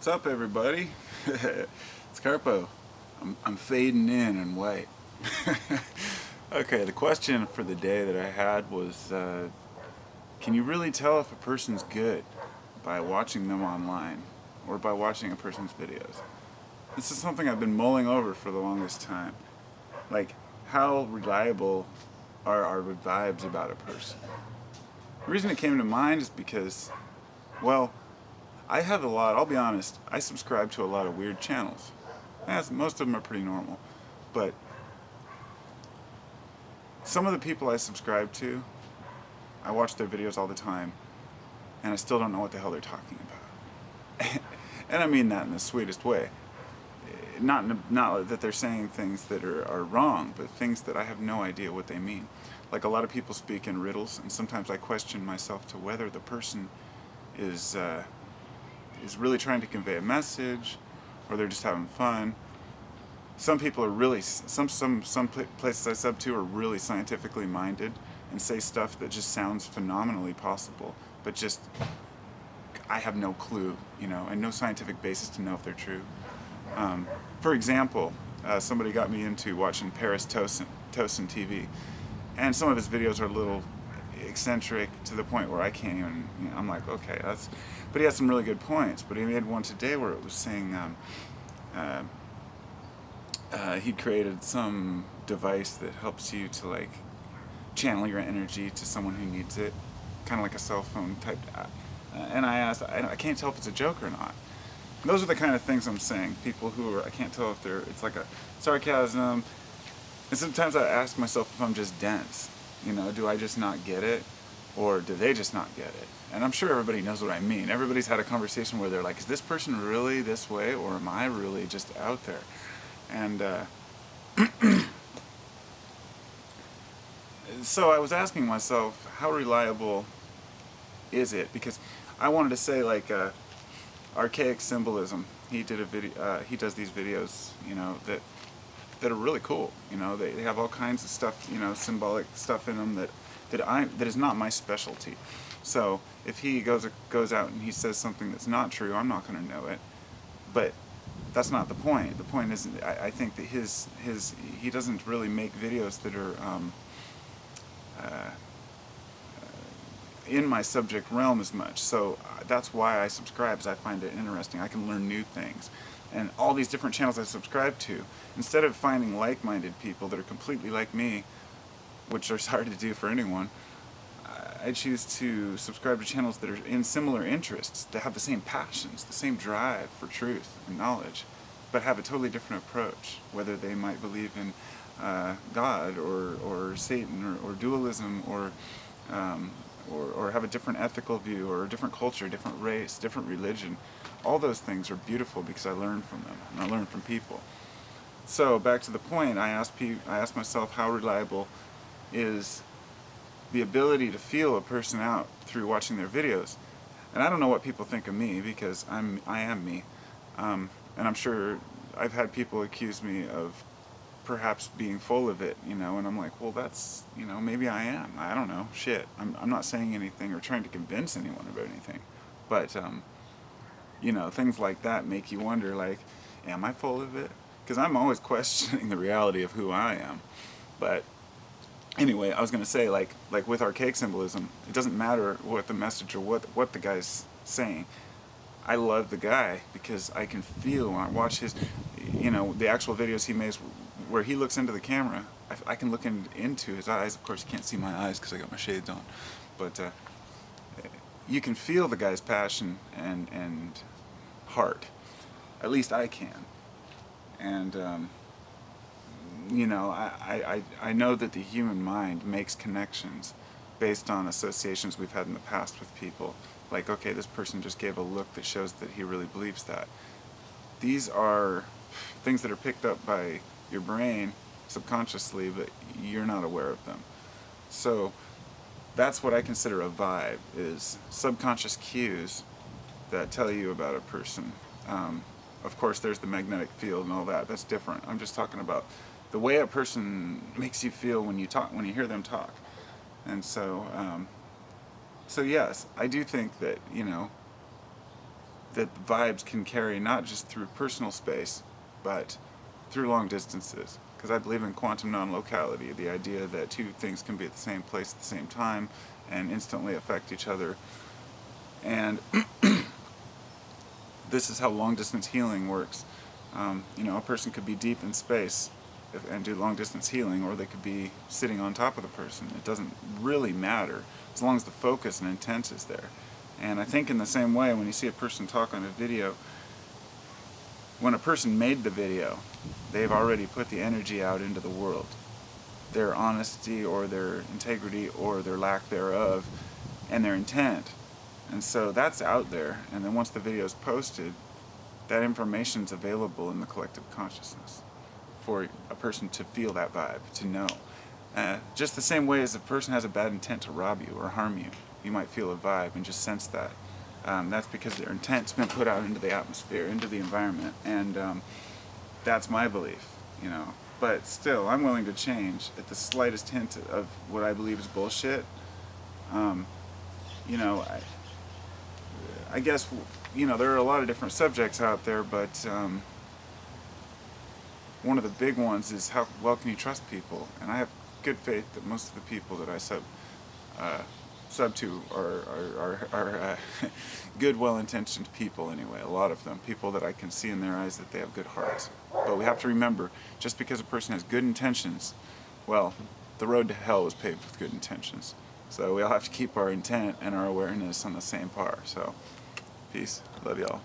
What's up, everybody? It's Carpo. I'm fading in white. Okay, the question for the day that I had was, can you really tell if a person's good by watching them online or by watching a person's videos? This is something I've been mulling over for the longest time. Like, how reliable are our vibes about a person? The reason it came to mind is because, well, I have I'll be honest, I subscribe to a lot of weird channels. Most of them are pretty normal. But some of the people I subscribe to, I watch their videos all the time, and I still don't know what the hell they're talking about. And I mean that in the sweetest way. Not that they're saying things that are wrong, but things that I have no idea what they mean. Like, a lot of people speak in riddles, and sometimes I question myself to whether the person is really trying to convey a message, or they're just having fun. Some people are really, some places I sub to are really scientifically minded and say stuff that just sounds phenomenally possible, but just, I have no clue, and no scientific basis to know if they're true. For example, somebody got me into watching Paris Tosin TV, and some of his videos are a little eccentric to the point where I can't even, I'm like, okay, but he has some really good points. But he made one today where it was saying he created some device that helps you to, like, channel your energy to someone who needs it, kind of like a cell phone type. And I asked, I can't tell if it's a joke or not. And those are the kind of things I'm saying. People who are, I can't tell if it's like a sarcasm. And sometimes I ask myself if I'm just dense. Do I just not get it? Or do they just not get it? And I'm sure everybody knows what I mean. Everybody's had a conversation where they're like, is this person really this way, or am I really just out there? And so I was asking myself, how reliable is it? Because I wanted to say, like, archaic symbolism. He did a video. He does these videos, that are really cool. They have all kinds of stuff, symbolic stuff in them that is not my specialty. So if he goes out and he says something that's not true, I'm not going to know it. But that's not the point. The point is, I think that he doesn't really make videos that are in my subject realm as much. So that's why I subscribe, is I find it interesting. I can learn new things. And all these different channels I subscribe to, instead of finding like-minded people that are completely like me, which is hard to do for anyone, I choose to subscribe to channels that are in similar interests, that have the same passions, the same drive for truth and knowledge, but have a totally different approach, whether they might believe in God or Satan or dualism or have a different ethical view, or a different culture, different race, different religion. All those things are beautiful because I learn from them, and I learn from people. So back to the point, I asked myself, how reliable is the ability to feel a person out through watching their videos? And I don't know what people think of me, because I am me, and I'm sure I've had people accuse me of perhaps being full of it, and I'm like, well, that's, maybe I am. I don't know. Shit. I'm not saying anything or trying to convince anyone about anything. But, things like that make you wonder, like, am I full of it? Because I'm always questioning the reality of who I am. But anyway, I was going to say, like with archaic symbolism, it doesn't matter what the message or what the guy's saying. I love the guy because I can feel when I watch his, the actual videos he makes where he looks into the camera. I can look into his eyes. Of course, you can't see my eyes because I got my shades on. But you can feel the guy's passion and heart. At least I can. And, I know that the human mind makes connections based on associations we've had in the past with people. Like, okay, this person just gave a look that shows that he really believes that. These are things that are picked up by your brain subconsciously, but you're not aware of them. So that's what I consider a vibe, is subconscious cues that tell you about a person. Of course, there's the magnetic field and all that. That's different. I'm just talking about the way a person makes you feel when you hear them talk. And so yes, I do think that, that the vibes can carry not just through personal space, but through long distances. Because I believe in quantum non-locality, the idea that two things can be at the same place at the same time and instantly affect each other. And this is how long-distance healing works. You know, a person could be deep in space and do long-distance healing, or they could be sitting on top of the person. It doesn't really matter, as long as the focus and intent is there. And I think in the same way, when you see a person talk on a video, when a person made the video, they've already put the energy out into the world. Their honesty or their integrity or their lack thereof, and their intent. And so that's out there, and then once the video is posted, that information is available in the collective consciousness for a person to feel that vibe, to know. Just the same way as a person has a bad intent to rob you or harm you, you might feel a vibe and just sense that. That's because their intent's been put out into the atmosphere, into the environment, and that's my belief, you know. But still, I'm willing to change at the slightest hint of what I believe is bullshit. You know, I guess, you know, there are a lot of different subjects out there, but one of the big ones is how well can you trust people? And I have good faith that most of the people that I sub to are good, well-intentioned people anyway, a lot of them, people that I can see in their eyes that they have good hearts. But we have to remember, just because a person has good intentions, well, the road to hell was paved with good intentions. So we all have to keep our intent and our awareness on the same par. So, peace. Love y'all.